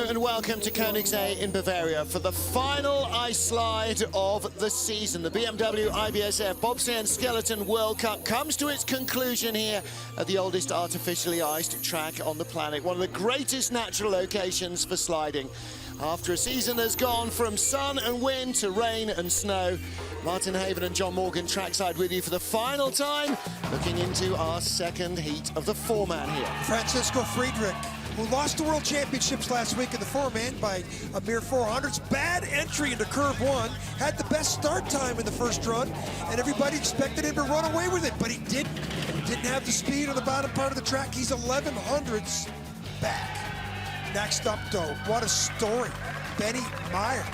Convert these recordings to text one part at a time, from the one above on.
and welcome to Königssee in Bavaria for the final ice slide of the season. The BMW IBSF Bobsleigh and Skeleton World Cup comes to its conclusion here at the oldest artificially iced track on the planet, one of the greatest natural locations for sliding. After a season that's gone from sun and wind to rain and snow, Martin Haven and John Morgan trackside with you for the final time, looking into our second heat of the four-man here. Francesco Friedrich, who lost the World Championships last week in the four-man by a mere 400s. Bad entry into curve one, had the best start time in the first run, and everybody expected him to run away with it, but he didn't. Didn't have the speed on the bottom part of the track. He's 1100s back. Next up, though, what a story. Benny Meyer,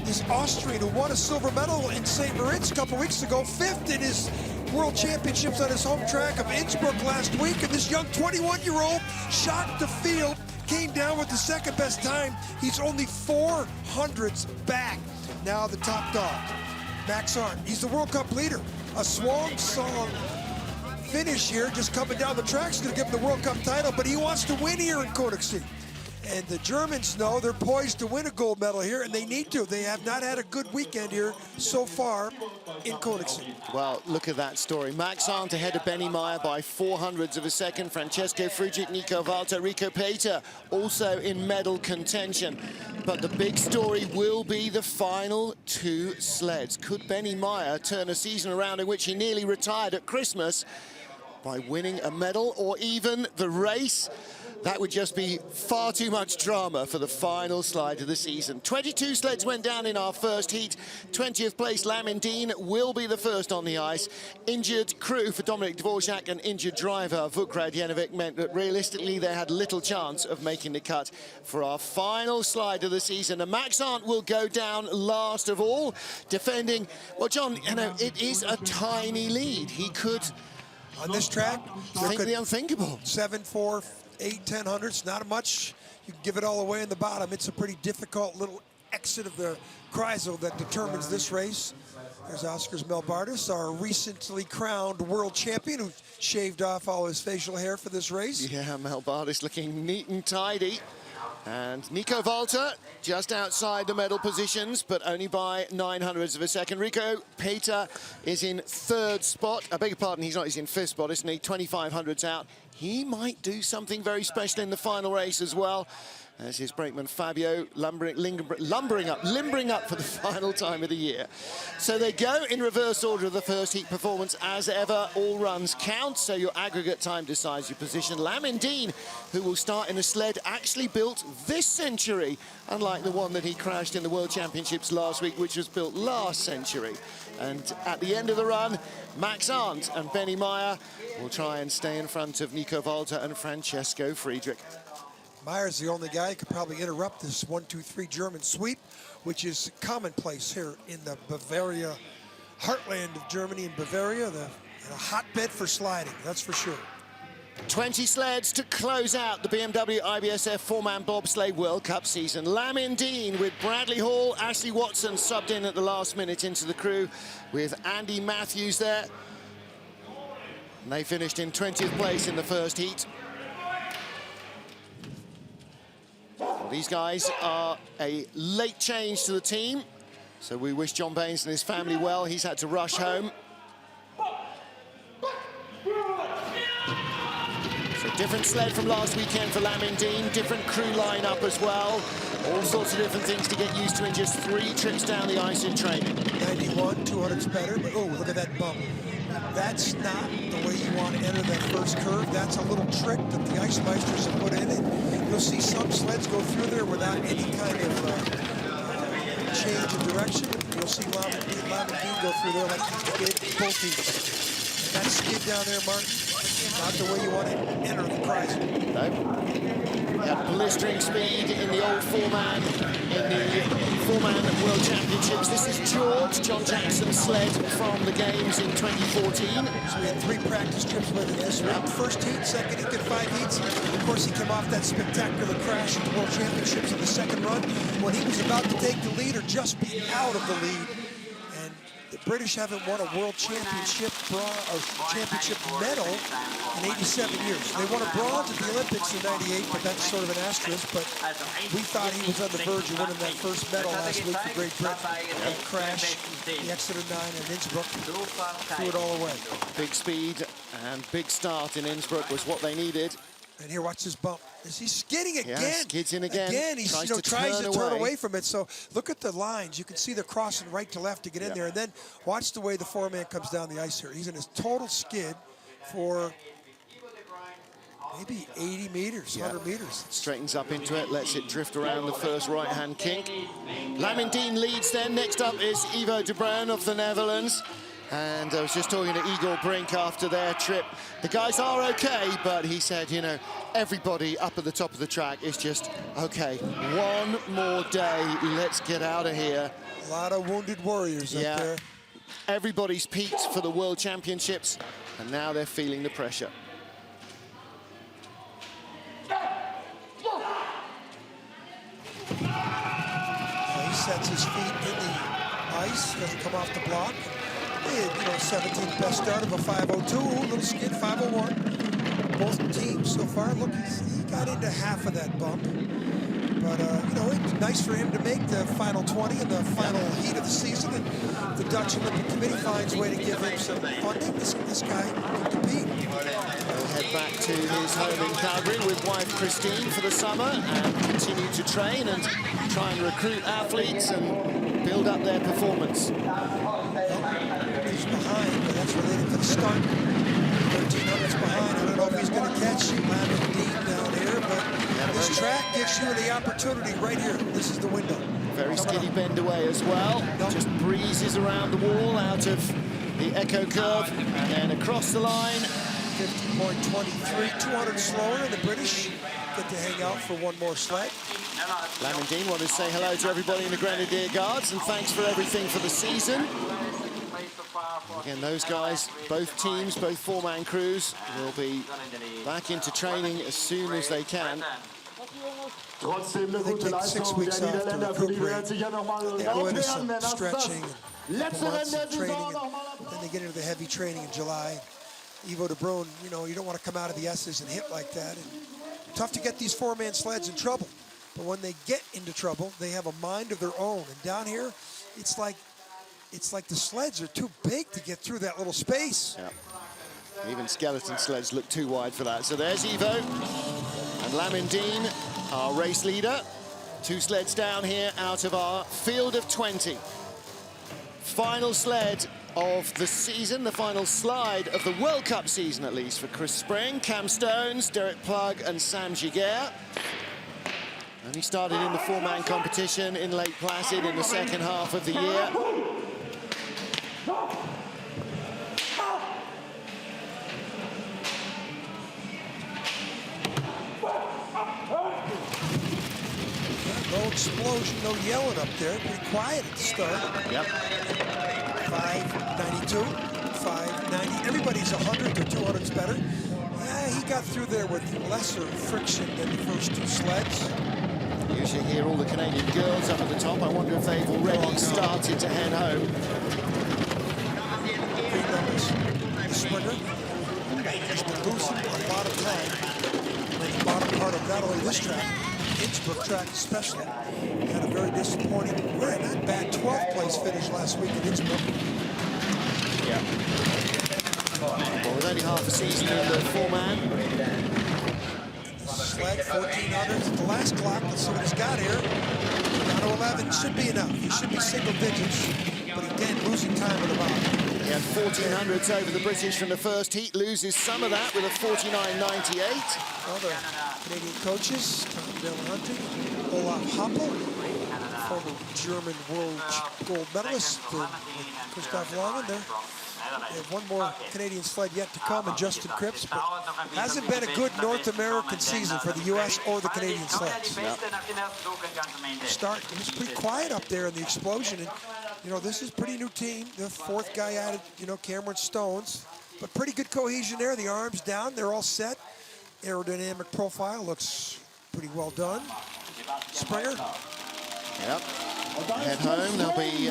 this Austrian who won a silver medal in St. Moritz a couple weeks ago, fifth in his World Championships on his home track of Innsbruck last week, and this young 21-year-old shocked the field, came down with the second best time. He's only 400s back. Now the top dog, Max Arndt. He's the World Cup leader. A swan song finish here, just coming down the track is going to give him the World Cup title, but he wants to win here in Königssee. And the Germans know they're poised to win a gold medal here, and they need to. They have not had a good weekend here so far in Königssee. Well, look at that story. Max Arndt ahead of Benny Meyer by 400ths of a second. Francesco Friedrich, Nico Walter, Rico Peter also in medal contention. But the big story will be the final two sleds. Could Benny Meyer turn a season around in which he nearly retired at Christmas by winning a medal or even the race? That would just be far too much drama for the final slide of the season. 22 sleds went down in our first heat. 20th place, Latvian will be the first on the ice. Injured crew for Dominik Dvorak and injured driver Vukrad Jenovic meant that realistically they had little chance of making the cut for our final slide of the season. And Max Arndt will go down last of all, defending, well, John, you know, it is a tiny lead. He could, on this track, think the unthinkable. 7-4, 8-10 hundredths, not much. You can give it all away in the bottom. It's a pretty difficult little exit of the Kreisel that determines this race. There's Oscar's Melbardis, our recently crowned world champion, who shaved off all his facial hair for this race. Yeah, Melbardis looking neat and tidy. And Nico Walter just outside the medal positions, but only by 900ths of a second. Rico Peter is in third spot. I beg your pardon, he's not, he's in fifth spot, isn't he? 2500ths out. He might do something very special in the final race as well. There's his brakeman Fabio limbering up for the final time of the year. So they go in reverse order of the first heat performance as ever. All runs count, so your aggregate time decides your position. Latvian, who will start in a sled actually built this century, unlike the one that he crashed in the World Championships last week, which was built last century. And at the end of the run, Max Arndt and Benny Meyer will try and stay in front of Nico Walter and Francesco Friedrich. Meyer's the only guy who could probably interrupt this 1-2-3 German sweep, which is commonplace here in the Bavaria, heartland of Germany and Bavaria, and a hotbed for sliding, that's for sure. 20 sleds to close out the BMW IBSF four-man bobsleigh World Cup season. Latvian with Bradley Hall, Ashley Watson subbed in at the last minute into the crew with Andy Matthews there. And they finished in 20th place in the first heat. Well, these guys are a late change to the team, so we wish John Baines and his family well. He's had to rush home. So different sled from last weekend for Latvian, different crew lineup as well. All sorts of different things to get used to in just 3 trips down the ice in training. 91, 200's better, but oh, look at that bump. That's not the way you want to enter that first curve. That's a little trick that the ice meisters have put in it. You'll see some sleds go through there without any kind of change of direction. You'll see Latvian go through there like he did both teams. That skid down there, Martin, not the way you want to enter the Kreisel. No. Yeah, blistering speed in the old four-man, in the four-man World Championships. This is George, John Jackson's sled from the games in 2014. So we had 3 practice trips with him this week. First heat, second heat, did 5 heats. Of course, he came off that spectacular crash at the World Championships in the second run when he was about to take the lead or just be out of the lead. And British haven't won a world championship medal in 87 years. They won a bronze at the Olympics in '98, but that's sort of an asterisk. But we thought he was on the verge of winning that first medal last week for Great Britain. That crash, the Exeter 9 and Innsbruck threw it all away. Big speed and big start in Innsbruck was what they needed. And here, watch this bump. Is he skidding again? Yeah, skids in again. Again, he tries to turn away from it. So look at the lines. You can see they're crossing right to left to get in there. And then watch the way the four-man comes down the ice here. He's in his total skid for maybe 80 meters, 100 meters. Straightens up into it, lets it drift around the first right-hand kink. Lamindine leads then. Next up is Ivo de Bruin of the Netherlands. And I was just talking to Igor Brink after their trip. The guys are okay, but he said, you know, everybody up at the top of the track is just, okay, one more day, let's get out of here. A lot of wounded warriors up there. Everybody's peaked for the World Championships, and now they're feeling the pressure. He sets his feet in the ice, doesn't come off the block. You know, 17th best start of a 5:02, little skid, 5:01. Both teams so far, look, he got into half of that bump. But, you know, it's nice for him to make the final 20 in the final heat of the season. And the Dutch Olympic Committee finds a way to give him some funding. This guy can compete. He'll head back to his home in Calgary with wife Christine for the summer and continue to train and try and recruit athletes and build up their performance. He's behind, but that's related to the start. 1300's behind. I don't know if he's going to catch Lamindine down here, but this track gives you the opportunity right here. This is the window. Very skinny bend away as well. Just breezes around the wall out of the echo curve and then across the line. 50.23, 200 slower, and the British get to hang out for one more sled. Lamindine wanted to say hello to everybody in the Grenadier Guards and thanks for everything for the season. Again, those guys, both teams, both four-man crews, will be back into training as soon as they can. They take 6 weeks off to recuperate. They go into some stretching and months of training, and then they get into the heavy training in July. Ivo de Bruin, you know, you don't want to come out of the S's and hit like that. And tough to get these four-man sleds in trouble. But when they get into trouble, they have a mind of their own. And down here, it's like the sleds are too big to get through that little space. Yeah. Even skeleton sleds look too wide for that. So there's Ivo and Lamindine, our race leader. 2 sleds down here out of our field of 20. Final sled of the season, the final slide of the World Cup season, at least, for Chris Spring, Cam Stones, Derek Plug and Sam Giguère. And he started in the four-man competition in Lake Placid in the second half of the year. No explosion, no yelling up there. Pretty quiet at the start. Yep. 592, 590. Everybody's 100 or 200's better. Yeah, he got through there with lesser friction than the first 2 sleds. Usually hear all the Canadian girls up at the top. I wonder if they've already started to head home. Great numbers. The sprinter has been losing a lot of time in the bottom part of not only this track, Innsbruck track especially. Had a very disappointing, not bad 12th place finish last week in Innsbruck. Yeah. Well, with only half a season in the four-man. Sled 1400s at the last clock. Let's see what he's got here. Down to 11 should be enough. He should be single digits, but again losing time at the bottom. He had 1400s over the British from the first heat, loses some of that with a 49.98. Other Canadian coaches, Tom Delahunty, Olaf Hoppel, former German world gold medalist, Christoph Langen there. They have one more Canadian sled yet to come, and Justin Cripps, but hasn't been a good North American season for the U.S. or the Canadian sleds. Yep. Start, it was pretty quiet up there in the explosion, and you know, this is a pretty new team. The 4th guy added, you know, Cameron Stones, but pretty good cohesion there. The arms down, they're all set. Aerodynamic profile looks pretty well done. Springer. Yep. head home. There'll be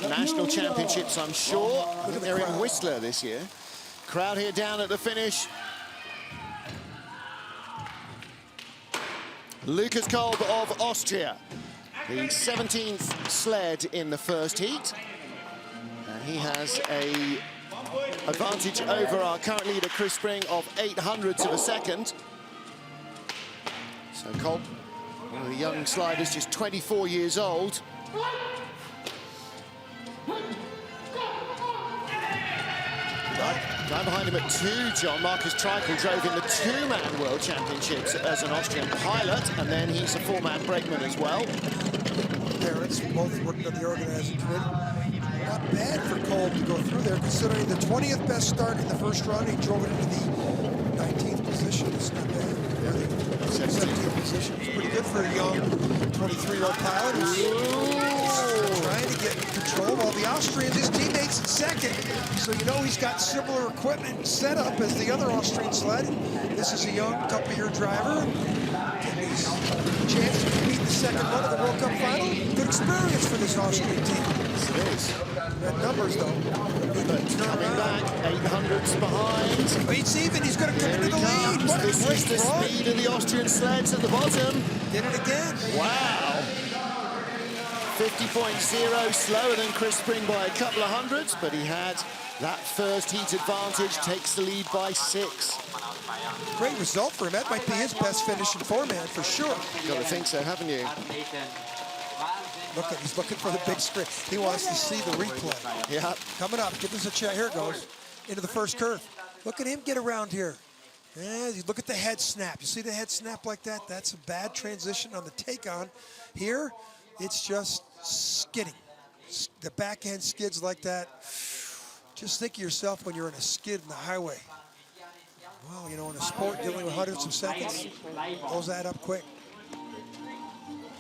national championships, I'm sure. I think they're in Whistler this year. Crowd here down at the finish. Lukas Kolb of Austria, the 17th sled in the first heat. And he has a advantage over our current leader, Chris Spring, of 0.08 of a second. So Kolb, one of the young sliders, just 24 years old. Guy behind him at 2, John Marcus Treichel, drove in the 2-man World Championships as an Austrian pilot, and then he's a 4-man brakeman as well. Parents both worked on the organizing committee. Not bad for Kolb to go through there, considering the 20th best start in the first run. He drove it into the 19th position. It's not bad. Really. 17th position. It's pretty good for a young 23-year-old pilot who's trying to get control. While the Austrians, his teammates in second, so you know he's got similar equipment set up as the other Austrian sled. This is a young couple-year driver. And he's a chance to compete in the second run of the World Cup final. Good experience for this Austrian team. Yes, it is. Red numbers, though. Coming back, 800s behind. Beats even, he's going to come into the lead. What a This great is the run. speed of the Austrian sleds at the bottom. Did it again. Wow. 50.0 slower than Chris Spring by a couple of hundreds, but he had that first heat advantage, takes the lead by 6. Great result for him. That might be his best finish in 4-man for sure. Got to think so, haven't you? Look at, he's looking for the big screen. He wants to see the replay. Yeah. Coming up, give us a check. Here it goes into the first curve. Look at him get around here. Yeah, you look at the head snap. You see the head snap like that? That's a bad transition on the take-on. Here, it's just skidding. The back end skids like that. Just think of yourself when you're in a skid in the highway. Well, you know, in a sport dealing with hundreds of seconds, those add up quick.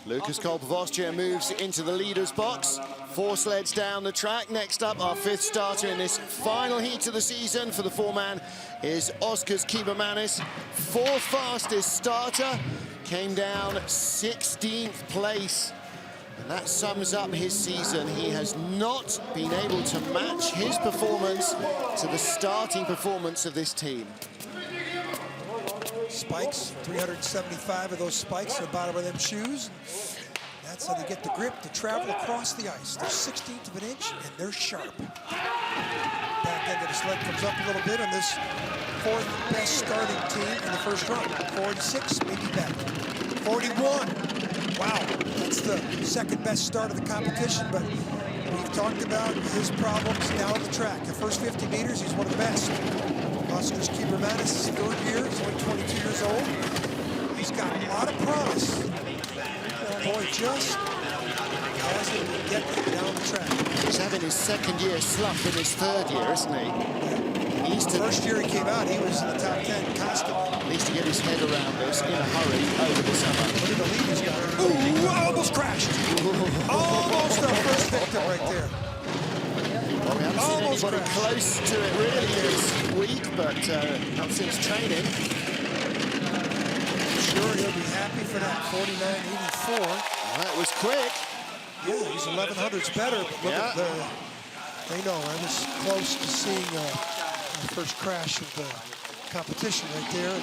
Lukas Kolb of Austria moves into the leader's box. 4 sleds down the track. Next up, our 5th starter in this final heat of the season for the 4-man is Oskars Kibermanis. 4th fastest starter, came down 16th place. And that sums up his season. He has not been able to match his performance to the starting performance of this team. Spikes, 375 of those spikes at the bottom of them shoes. That's how they get the grip to travel across the ice. They're 1/16 of an inch, and they're sharp. Back end of the sled comes up a little bit on this 4th best starting team in the first run. 46, maybe back. 41. Wow, that's the 2nd best start of the competition, but we've talked about his problems down the track. The first 50 meters, he's one of the best. Oskars Kibermanis is 3rd year, he's only 22 years old. He's got a lot of promise. Oh boy, just hasn't been getting down the track. He's having his 2nd year slump in his 3rd year, isn't he? He needs to, First year he came out, he was in the top 10 constantly. needs to get his head around this in a hurry over the summer. Look at the lead he's got. Ooh, almost crashed. Almost our first victim right there. Well, we haven't seen Almost anybody crashed. close to it really this week, but not since training. Sure, he'll be happy for that 49.84. That was quick. Yeah, he's 1100s better, but look at the, they know, I was close to seeing the first crash of the competition right there.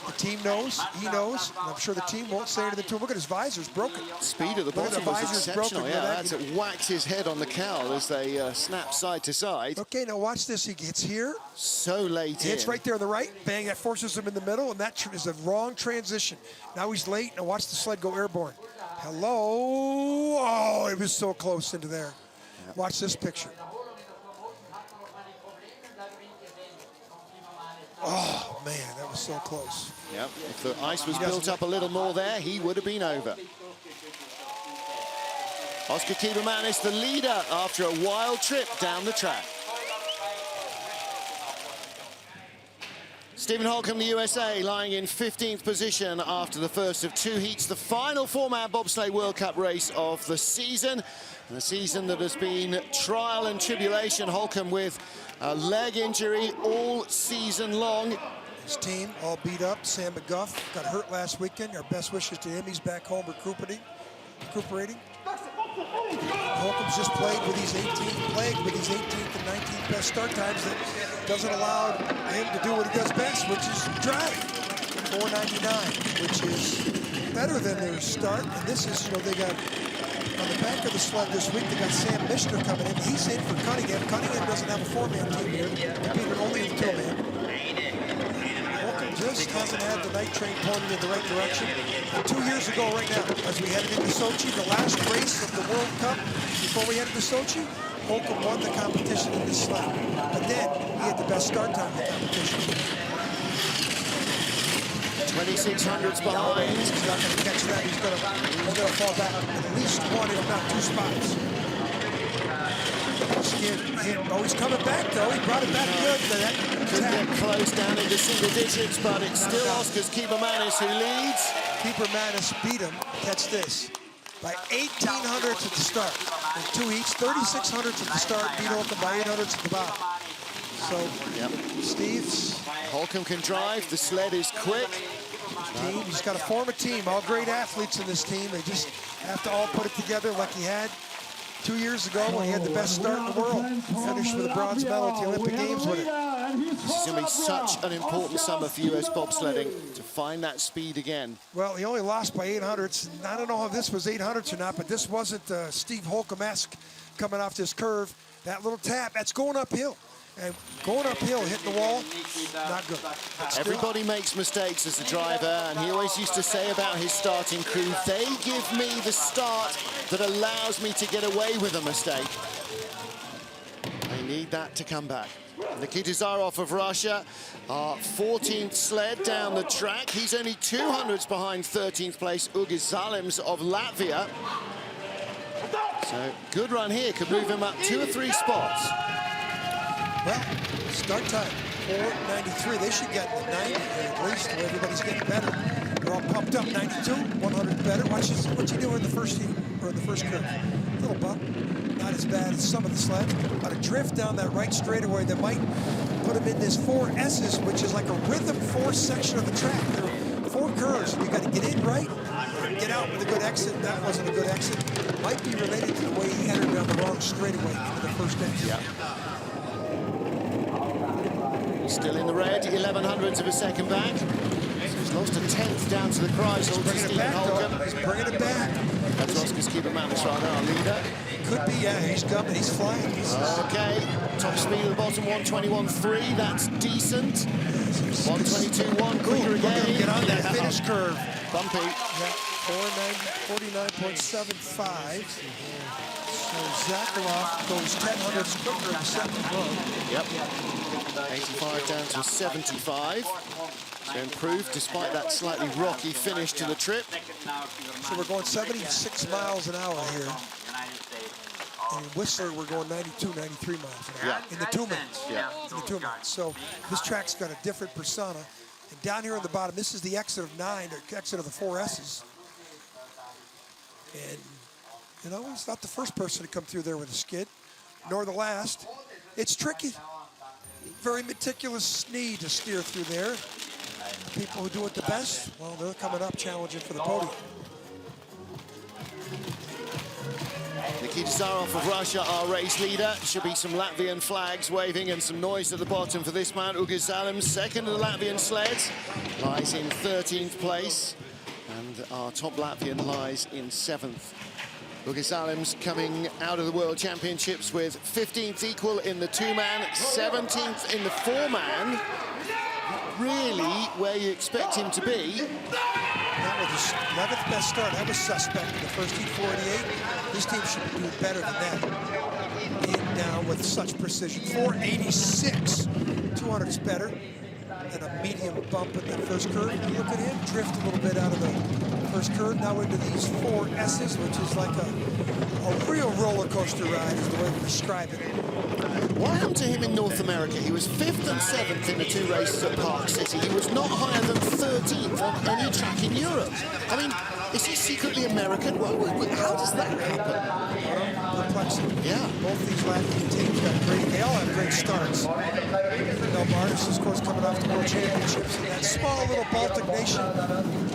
The team knows, he knows, and I'm sure the team won't say anything to him. Look at his visor's broken. Speed at the Look at bottom the was visor's exceptional. broken. Yeah, that's it whacked his head on the cowl as they snap side to side. Okay, now watch this. He gets here. So late He hits in. right there on the right. Bang, that forces him in the middle, and that is a wrong transition. Now he's late. Now watch the sled go airborne. Hello. Oh, it was so close into there. Yep. Watch this picture. Oh, man, that was so close. Yep. If the ice was built up a little more there, he would have been over. Oskar Kibermanis, the leader after a wild trip down the track. Stephen Holcomb, the USA, lying in 15th position after the first of 2 heats, the final 4-man bobsleigh World Cup race of the season. And a season that has been trial and tribulation. Holcomb with a leg injury all season long. His team all beat up. Sam McGuff got hurt last weekend. Our best wishes to him. He's back home recuperating. Holcomb's just plagued with these 18th and 19th best start times that doesn't allow him to do what he does best, which is drive. 4.99, which is better than their start. And this is, you know, they got on the back of the sled this week, they got Sam Mishner coming in. He's in for Cunningham. Cunningham doesn't have a 4-man team here, competing only in 2-man. Holcomb just hasn't had the night train pointed in the right direction. And 2 years ago right now, as we headed into Sochi, the last race of the World Cup before we headed to Sochi, Holcomb won the competition in this sled. But then he had the best start time in the competition. 2600s behind. He's not going to catch that. He's going to fall back at least 1, if not 2 spots. Oh, he's coming back though. He brought it back good. Could get close down into single digits, but it's still Oscar's Keeper Manis who leads. Keeper Manis beat him. Catch this. By 1800s at the start. In 2 each, 3600s at the start. Beat Holcomb by 800s at the bottom. So, Steve's Holcomb can drive. The sled is quick. Team. He's got to form a team. All great athletes in this team. They just have to all put it together like he had 2 years ago when he had the best start in the world. Finished with a bronze medal at the Olympic Games with it. This is going to be such an important summer for US bobsledding to find that speed again. Well, he only lost by 800s. I don't know if this was 800s or not, but this wasn't Steve Holcomb-esque coming off this curve. That little tap, that's going uphill. And going uphill, hitting the wall, not good. Everybody makes mistakes as a driver, and he always used to say about his starting crew, they give me the start that allows me to get away with a mistake. They need that to come back. Nikita Zarov of Russia, our 14th sled down the track. He's only 200s behind 13th place Ugis Zalems of Latvia. So good run here, could move him up 2 or 3 spots. Well, start time, 4.93. They should get the 90 here at least, where everybody's getting better. They're all pumped up, 92, 100 better. Watch this, what you do in the first heat, or in the first curve. A little bump, not as bad as some of the sleds, but a drift down that right straightaway that might put him in this 4 S's, which is like a rhythm 4 section of the track. There are 4 curves, and you got to get in right, get out with a good exit. That wasn't a good exit. Might be related to the way he entered down the wrong straightaway into the first exit. Yeah. Still in the red, 1100s of a second back. So he's lost a 10th down to the Kreisel to Stephen Holcomb. He's bringing it back. That's Oscar's Keeper Manis right now, our leader. Could be, yeah, he's coming, he's flying. Okay, top speed at the bottom, 121.3, that's decent. 122.1, quicker again. Get on that finish curve. Bumpy. Yeah, 49.75. So Zakharov goes 1000s quicker in the second run. Yep. 85 down to 75. So improved despite that slightly rocky finish to the trip. So we're going 76 miles an hour here. In Whistler, we're going 92, 93 miles an hour. Yeah. In the 2 minutes. Yeah. In the 2 minutes. So this track's got a different persona. And down here on the bottom, this is the exit of 9, or exit of the 4 S's. And, you know, he's not the first person to come through there with a skid, nor the last. It's tricky. Very meticulous knee to steer through there. The people who do it the best, well, they're coming up challenging for the podium. Nikita Zarov of Russia, our race leader. Should be some Latvian flags waving and some noise at the bottom for this man. Ugis Zalems, second of the Latvian sleds, lies in 13th place. And our top Latvian lies in 7th. Ugis Zalems coming out of the World Championships with 15th equal in the 2-man, 17th in the 4-man. Really where you expect him to be. That was his 11th best start. That was suspect in the first heat, 488. This team should be doing better than that. In down with such precision. 486. 200's better than a medium bump in the first curve. You look at him, drift a little bit out of the first curve. Now into these 4 S's, which is like a real roller coaster ride is the way we describe it. What happened to him in North America? He was 5th and 7th in the 2 races at Park City. He was not higher than 13th on any track in Europe. I mean, is he secretly American? Well, how does that happen? Perplexing. Yeah. Both these Latvian teams got great, they all have great starts. Arndt, of course, coming off the World Championships in that small little Baltic nation.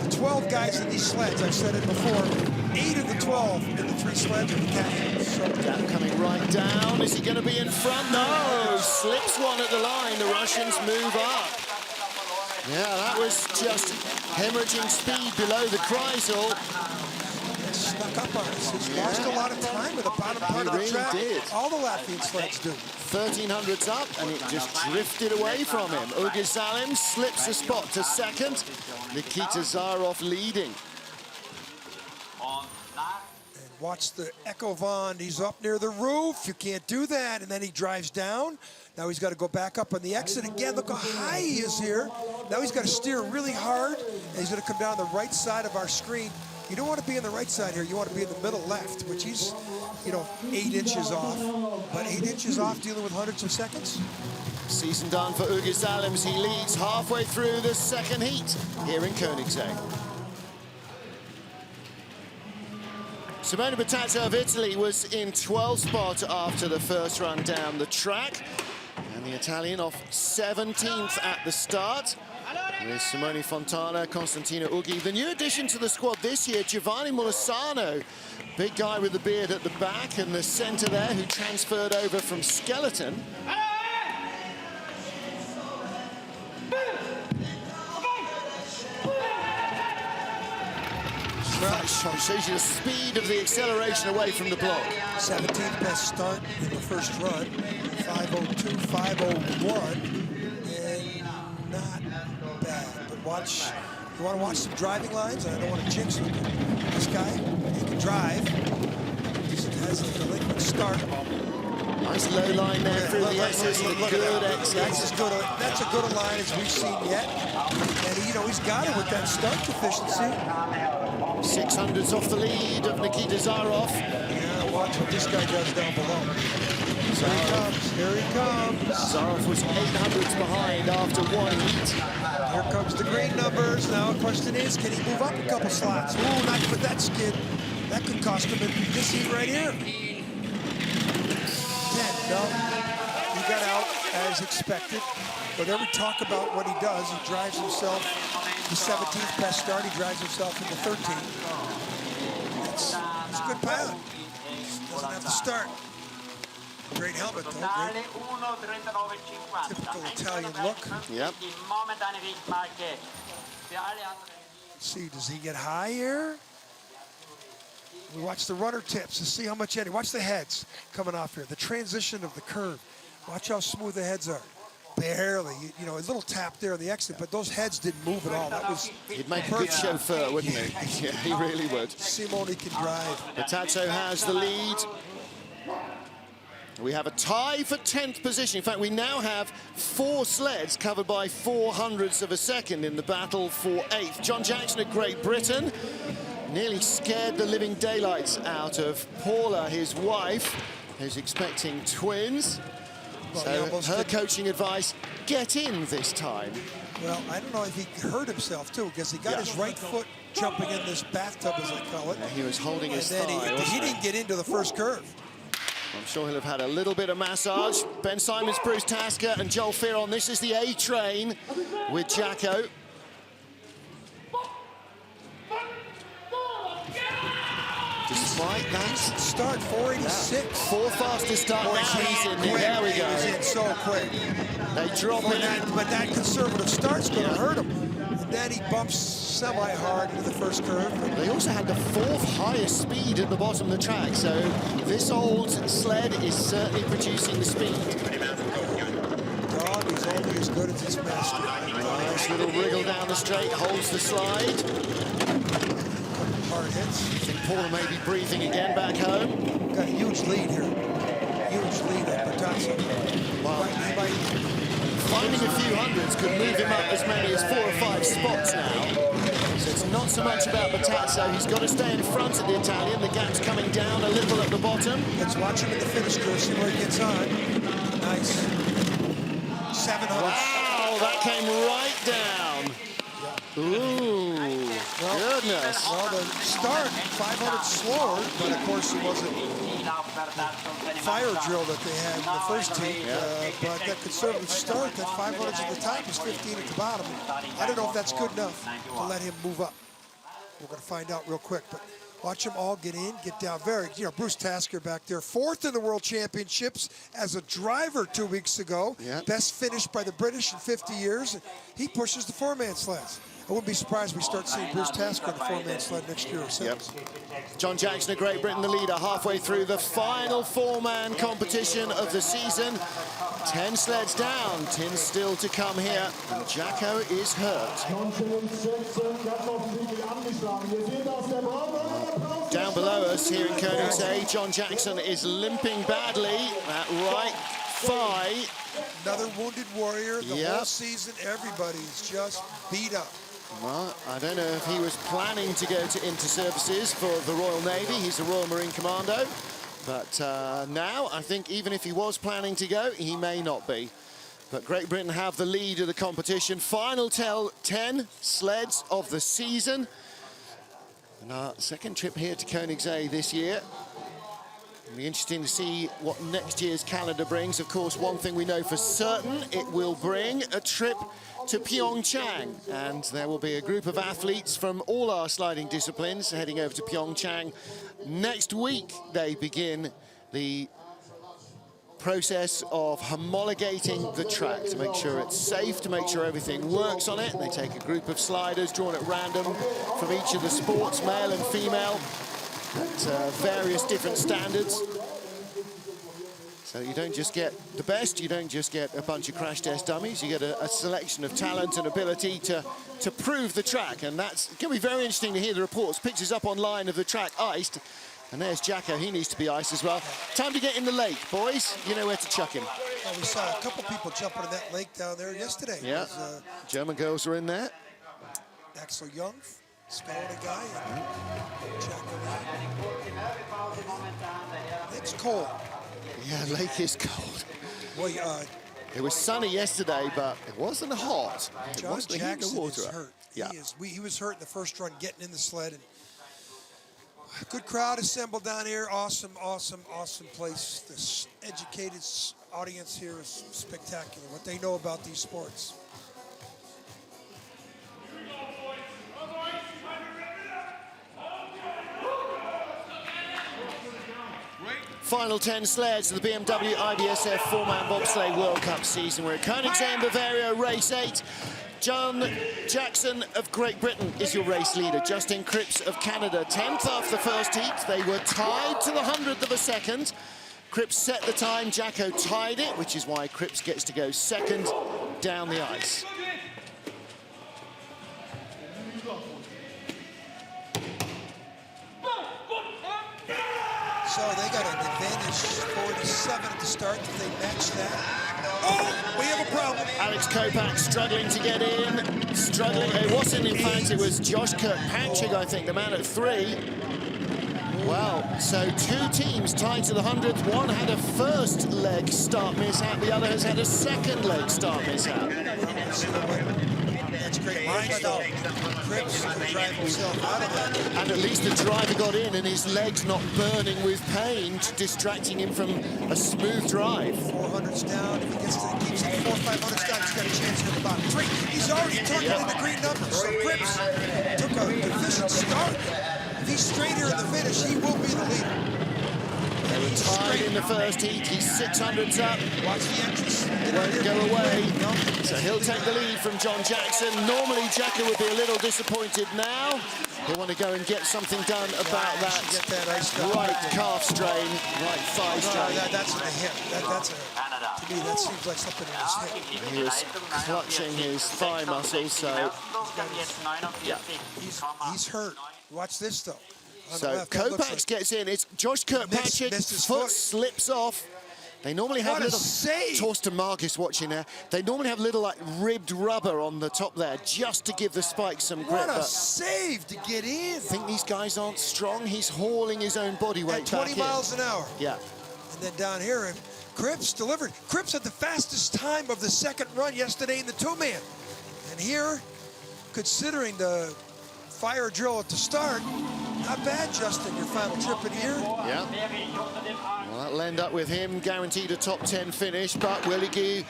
The 12 guys in these sleds, I've said it before, 8 of the 12 in the 3 sleds are the captains. So Gap coming right down. Is he going to be in front? No, slips one at the line. The Russians move up. Yeah, that was just hemorrhaging speed below the Kreisel. Snuck up on us. He's lost a lot of time at the bottom part of the track. Did. All the Latvian sleds do. 1300s up, and it just drifted away from him. Ugi Salim slips a spot to second. Nikita Zarov leading. And watch the Echo Von. He's up near the roof. You can't do that. And then he drives down. Now he's got to go back up on the exit again. Look how high he is here. Now he's got to steer really hard, and he's going to come down the right side of our screen. You don't want to be on the right side here. You want to be in the middle left, which he's, you know, 8 inches off. But 8 inches off dealing with hundreds of seconds. Season done for Ugi Salims. He leads halfway through the second heat here in Königssee. Simone Battazza of Italy was in 12th spot after the first run down the track. And the Italian off 17th at the start. With Simone Fontana, Constantino Ugi. The new addition to the squad this year, Giovanni Molisano. Big guy with the beard at the back and the center there who transferred over from Skeleton. Shows you the speed of the acceleration away from the block. 17th best start in the first run. 5:02, 5:01, and not bad. But watch, you want to watch some driving lines, and I don't want to jinx him. This guy, he can drive. He has a delinquent start. Nice low line there through the X's. Good exit. That's a good line as we've seen yet. And you know, he's got it with that start efficiency. 600s off the lead of Nikita Zarov. Yeah, watch what this guy does down below. Here he comes, here he comes. Zarov was 800s behind after one heat. Here comes the green numbers. Now the question is, can he move up a couple slots? Ooh, not with that skid. That could cost him in this heat right here. 10, no. He got out as expected. But every talk about what he does, he drives himself the 17th best start. He drives himself into 13th. It's a good pilot. Doesn't have to start. Great helmet, though. Great. Typical Italian look. Yep. Let's see, does he get high here? We watch the rudder tips to see how much eddy. Watch the heads coming off here. The transition of the curve. Watch how smooth the heads are. Barely, you know, a little tap there on the exit, but those heads didn't move at all. That was He'd make a good chauffeur, wouldn't he? Yeah, he really would. Simone can drive. Battazza has the lead. We have a tie for 10th position. In fact, we now have 4 sleds covered by 400ths of a second in the battle for 8th. John Jackson of Great Britain nearly scared the living daylights out of Paula, his wife, who's expecting twins. Well, so her coaching advice, get in this time. Well, I don't know if he hurt himself, too, because he got his right foot jumping in this bathtub, as I call it. Yeah, he was holding his thigh. He didn't get into the first curve. I'm sure he'll have had a little bit of massage. Ben Simons, Bruce Tasker, and Joel Fearon. This is the A train with Jacko. Despite that start, 486. 4th fastest start. Now he's in there. There we go. He's in so quick. They drop it. But that conservative start's going to hurt him. And then he bumps semi-hard into the first curve. They also had the 4th highest speed at the bottom of the track. So this old sled is certainly producing the speed. Dog is only as good as his master. Nice little wriggle down the straight, holds the slide. Hard hits. I think Paula may be breathing again back home. Got a huge lead here. Huge lead at Battazza. Wow. Finding a few hundreds could move him up as many as 4 or 5 spots now. So it's not so much about Battazza. He's got to stay in front of the Italian. The gap's coming down a little at the bottom. Let's watch him in the finish curve, see where he gets on. Nice. 700. Wow, that came right down. Ooh, goodness. Well, the start, 500 slower, but of course it wasn't fire drill that they had in the first heat. But that conservative start, that 500s at the top is 15 at the bottom. I don't know if that's good enough to let him move up. We're going to find out real quick. But Watch them all get in, get down. Bruce Tasker back there, 4th in the World Championships as a driver 2 weeks ago. Yep. Best finish by the British in 50 years. He pushes the 4-man sleds. I wouldn't be surprised if we start seeing Bruce Tasker in the 4-man sled next year or so. Yep. John Jackson of Great Britain, the leader, halfway through the final 4-man competition of the season. 10 sleds down, 10 still to come here, and Jacko is hurt. Down below us here in Königssee, John Jackson is limping badly at right thigh. Another wounded warrior. The whole season, everybody's just beat up. Well, I don't know if he was planning to go to inter-services for the Royal Navy. He's a Royal Marine Commando. But now, I think even if he was planning to go, he may not be. But Great Britain have the lead of the competition. Final 10 sleds of the season. And our second trip here to Königssee this year. It'll be interesting to see what next year's calendar brings. Of course, one thing we know for certain, it will bring a trip to Pyeongchang. And there will be a group of athletes from all our sliding disciplines heading over to Pyeongchang. Next week, they begin the process of homologating the track to make sure it's safe, to make sure everything works on it. They take a group of sliders drawn at random from each of the sports, male and female, at various different standards. So you don't just get the best, you don't just get a bunch of crash test dummies, you get a selection of talent and ability to prove the track. And that's going to be very interesting to hear the reports. Pictures up online of the track iced. And there's Jacko, he needs to be iced as well. Time to get in the lake, boys. You know where to chuck him. Well, we saw a couple people jumping in that lake down there yesterday. Yeah, German girls are in there. Axel Young, Spelling guy, and Jacko. It's cold. Yeah, lake is cold. Well, it was sunny yesterday, but it wasn't hot. John Jackson is up. hurt. Yeah. He was hurt in the first run, getting in the sled. And good crowd assembled down here. Awesome, awesome, awesome place. This educated audience here is spectacular. What they know about these sports. Final 10 sleds of the BMW IBSF 4-man bobsleigh World Cup season. We're at Königssee in Bavaria, race 8. John Jackson of Great Britain is your race leader. Justin Cripps of Canada, 10th after the first heat. They were tied to the 100th of a second. Cripps set the time, Jacko tied it, which is why Cripps gets to go second down the ice. So they got an advantage, 47 at the start. If they match that, oh, we have a problem. Alex Kopak struggling to get in, struggling. It wasn't, in fact, it was Josh Kirkpatrick, I think, the man at 3. Well, so 2 teams tied to the 100th. One had a first leg start mishap, the other has had a second leg start mishap. That's great line style. Cripps can drive himself out of that. And at least the driver got in and his legs not burning with pain, distracting him from a smooth drive. 400's down. If he keeps it 400, 500's down, he's got a chance to the bottom 3. He's already turned in the green numbers. So Cripps took a efficient start. If he's straight here in the finish, he will be the leader. They were tied in the first heat. He's 600s up. Watch the entrance. Won't go away. So he'll take the lead from John Jackson. Normally, Jacko would be a little disappointed now. He'll want to go and get something done about that right calf strain, right thigh strain. That's in the hip. To me, that seems like something in his hip. He was clutching his thigh muscles, so yeah. He's hurt. Watch this, though. So Kopak gets in. It's Josh Kirkpatrick's foot slips off. They normally have little, Torsten Marcus watching there. They normally have little like ribbed rubber on the top there just to give the spike some grip. What a save to get in. I think these guys aren't strong. He's hauling his own body weight at 20 back miles in. an hour. Yeah. And then down here, and Cripps delivered. Cripps had the fastest time of the second run yesterday in the 2-man. And here, considering the fire drill at the start, not bad, Justin, your final trip in here. Yeah. Well, that'll end up with him guaranteed a top 10 finish, but will he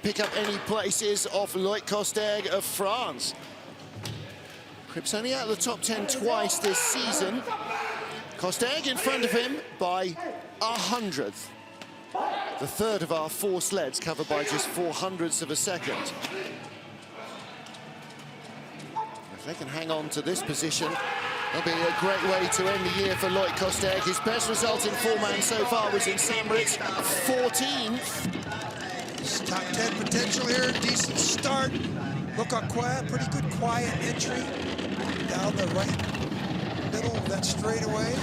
pick up any places off Loic Kostegh of France? Cripps only out of the top 10 twice this season. Kosteg in front of him by 100th. The third of our 4 sleds covered by just 400ths of a second. If they can hang on to this position, that'll be a great way to end the year for Loic Kosteg. His best result in 4-man so far was in St. Moritz, 14th. His top 10 potential here, decent start. Look how quiet, pretty good quiet entry. Down the right middle of that straightaway.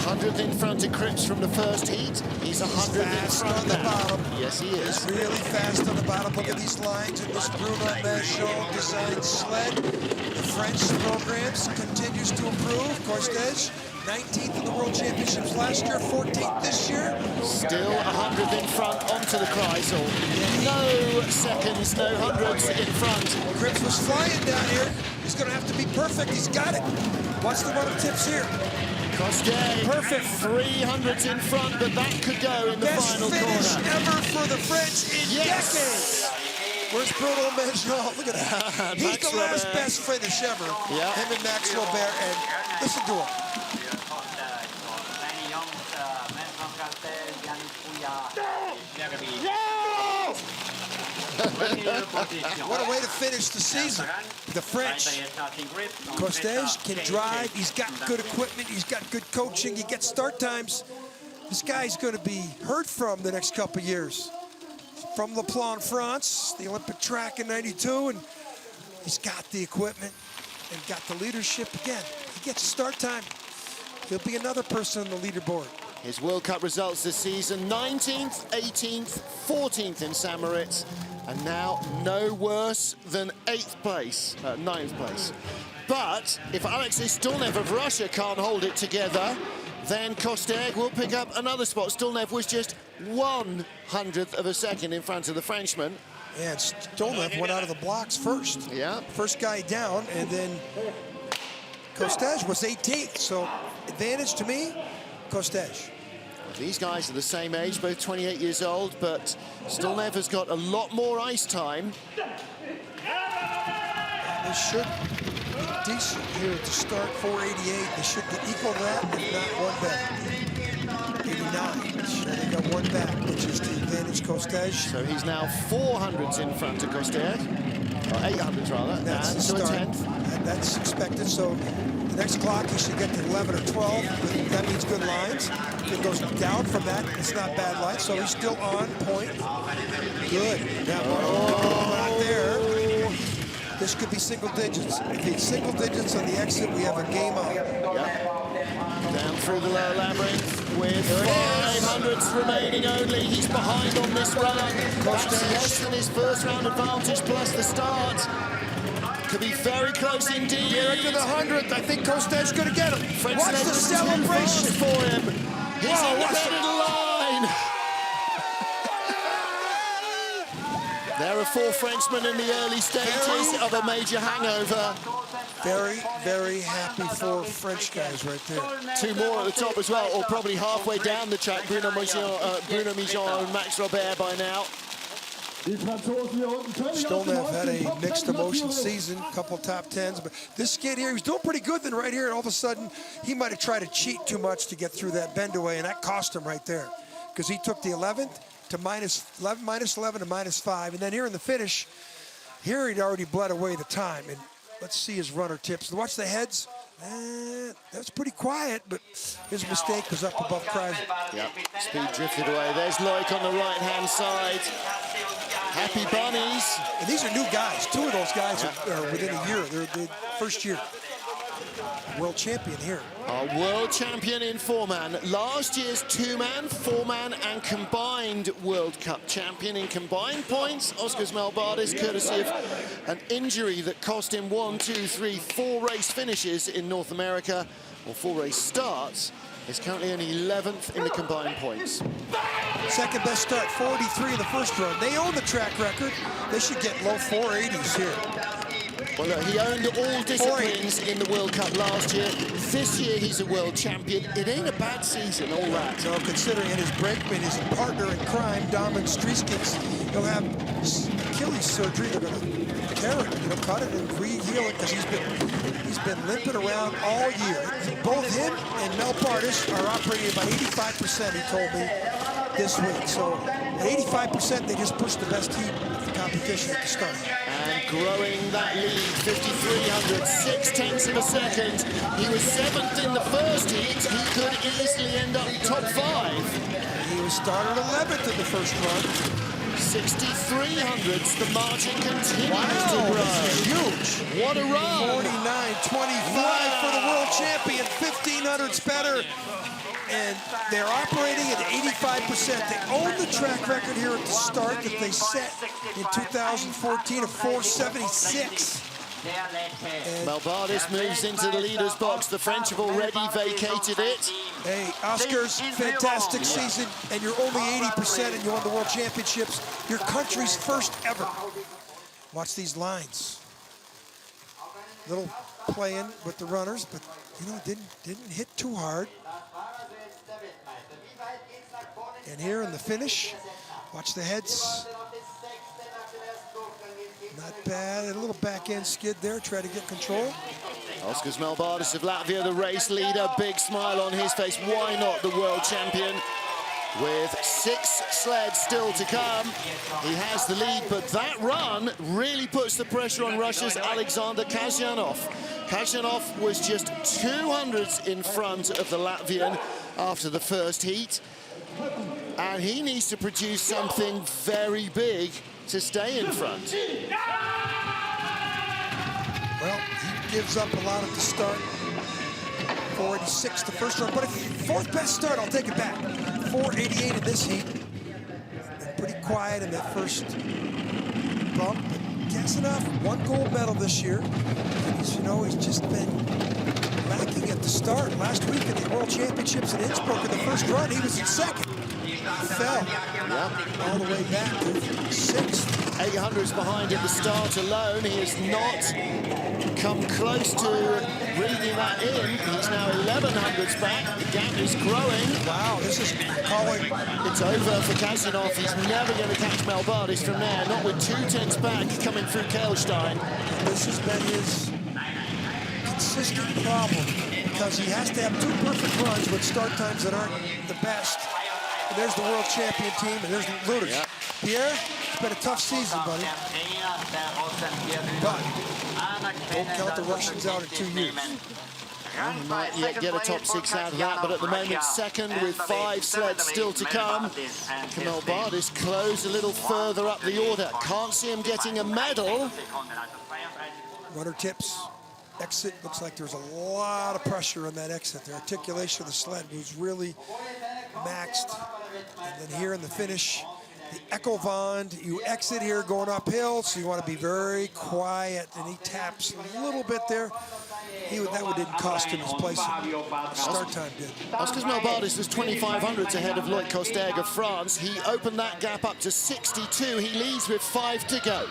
100th in front of Cripps from the first heat. He's 100th in front on the bottom. Yes, he is. He's really fast on the bottom. Look at these lines in this Bruno Merchant designed sled. The French programs continues to improve. Kosteg, 19th in the World Championships last year, 14th this year. Still 100th in front onto the Kreisel. No seconds, no hundreds in front. Cripps was flying down here. He's going to have to be perfect. He's got it. Watch the run of tips here. Kosteg, perfect. 300s in front, but that could go in the final corner. Best finish ever for the French in decades. Where's Bruno Merchant? Look at that. He's the last best finish ever. Yeah. Him and Max Robert, and listen to him. What a way to finish the season. The French. Kosteg can drive. He's got good equipment. He's got good coaching. He gets start times. This guy's going to be heard from the next couple of years. From Le Plan, France, the Olympic track in '92, and he's got the equipment and got the leadership again. He gets start time. He'll be another person on the leaderboard. His World Cup results this season, 19th, 18th, 14th in St. Moritz, and now no worse than 9th place. But if Alexei Stulnev of Russia can't hold it together, then Kosteg will pick up another spot. Stulnev was just 100th of a second in front of the Frenchman. And Stulnev went out of the blocks first. Yeah. First guy down, and then Kosteg was 18th. So advantage to me, Kosteg. These guys are the same age, both 28 years old, but Stulnev has got a lot more ice time. They should be decent here to start 488. They should equal that, if not one back. 89. So they got one back, which is the advantage Kosteg. So he's now 400s in front of Kosteg, or 800s rather, that's and the to a start. 10th. And that's expected. So the next clock, he should get to 11 or 12. That means good lines. If it goes down from that, it's not bad lines. So he's still on point. Good. Now, out there. This could be single digits. If it's single digits on the exit, we have a game on. Yep. Down through the lower labyrinth with 500s remaining only. He's behind on this run. That's less than his first round advantage plus the start. Could be very close indeed. Here to the 100th. I think Kosteg's going to get him. French watch the celebration for him. He's in the middle line. There are 4 Frenchmen in the early stages of a major hangover. Very, very happy for French guys right there. 2 more at the top as well, or probably halfway down the track. Bruno Merchant and Max Robert by now. Stulnev had a mixed emotion season, a couple top 10s, but this skid here, he was doing pretty good then right here, and all of a sudden, he might have tried to cheat too much to get through that bend away, and that cost him right there. Because he took the 11th to minus 11 to minus 5, and then here in the finish, here he'd already bled away the time, and let's see his runner tips. Watch the heads. That's pretty quiet, but his mistake was up above Kreisel. Yep, speed drifted away. There's Loic on the right-hand side. Happy bunnies. And these are new guys. 2 of those guys are within a year. They're the first year. World champion here. Our world champion in 4-man. Last year's 2-man, 4-man, and combined World Cup champion in combined points. Oskars Melbardis, courtesy of an injury that cost him 4 race finishes in North America, or 4 race starts. Is currently only 11th in the combined points. Second best start, 43 in the first run. They own the track record. They should get low 480s here. Well, look, he owned all disciplines in the World Cup last year. This year, he's a world champion. It ain't a bad season, all that. No, considering his brakeman, his partner in crime, Domin Striskins, he'll have Achilles surgery. They're going to tear it, cut it and re-heal it because he's been limping around all year. Both him and Mel Bartis are operating at about 85%, he told me, this week. So at 85%, they just pushed the best heat of the competition at the start. And growing that lead, 5,300, 6/10 of a second. He was 7th in the first heat. He could easily end up top 5. He was started 11th in the first run. 6,300s, the margin continues to grow. This is huge. What a run. 49.25 for the world champion, 1,500s better. And they're operating at 85%. They own the track record here at the start that they set in 2014 of 476. Mel Bartis moves into the leader's box. The French have already vacated it. Hey, Oscars, fantastic season, and you're only 80% and you won the World Championships. Your country's first ever. Watch these lines. Little playing with the runners, but you know, didn't hit too hard. And here in the finish, watch the heads. Not bad, a little back end skid there, try to get control. Oscars Mel Bartis of Latvia, the race leader, big smile on his face. Why not the world champion? With 6 sleds still to come, he has the lead, but that run really puts the pressure on Russia's Alexander Kasyanov. Kasyanov was just 200s in front of the Latvian after the first heat, and he needs to produce something very big to stay in front. Well, he gives up a lot at the start. 486 the first run, but if fourth best start, I'll take it back. 488 in this heat. Been pretty quiet in that first bump. But Kasyanov, 1 gold medal this year. And he's, you know, he's just been lacking at the start. Last week at the World Championships in Innsbruck in the first run, he was in second. He fell all the way back to 6th. 800s behind at the start alone. He has not come close to reading that in. He's now 1100s back. The gap is growing. Wow, this is calling. It's over for Kasyanov. He's never going to catch Mel Bartis from there. Not with 2/10 back coming through Kehlstein. This has been his consistent problem because he has to have 2 perfect runs with start times that aren't the best. And there's the world champion team, and there's Luders. Yeah. Pierre, it's been a tough season, buddy. But don't count the Russians out in 2 years. He might yet get a top 6 out of that, but at the moment, second with 5 sleds still to come. Can Mel Bartis close a little further up the order? Can't see him getting a medal. Runner tips. Exit, looks like there's a lot of pressure on that exit. The articulation of the sled was really maxed. And then here in the finish, the Echo Vond, you exit here going uphill, so you want to be very quiet. And he taps a little bit there. That one didn't cost him his place. Start time did. Oscars Mel Bartis was 2,500s ahead of Loic Kostegh of France. He opened that gap up to 62. He leads with 5 to go.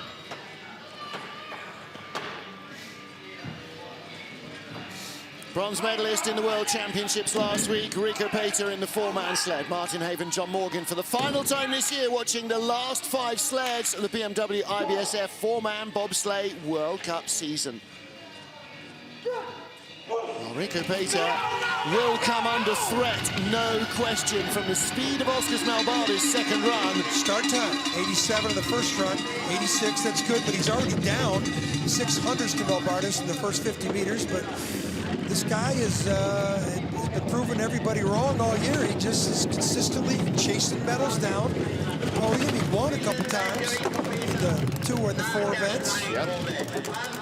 Bronze medalist in the World Championships last week, Rico Pater in the 4-man sled. Martin Haven, John Morgan for the final time this year watching the last 5 sleds of the BMW IBSF 4-man bobsleigh World Cup season. Well, Rico Pater will come under threat, no question, from the speed of Oscars Mel Bartis' second run. Start time, 87 in the first run, 86, that's good, but he's already down 600s to Mel Bartis in the first 50 meters, but this guy has been proving everybody wrong all year. He just is consistently chasing medals down. The podium, he won a couple times in the 2 and the 4 events. Yep.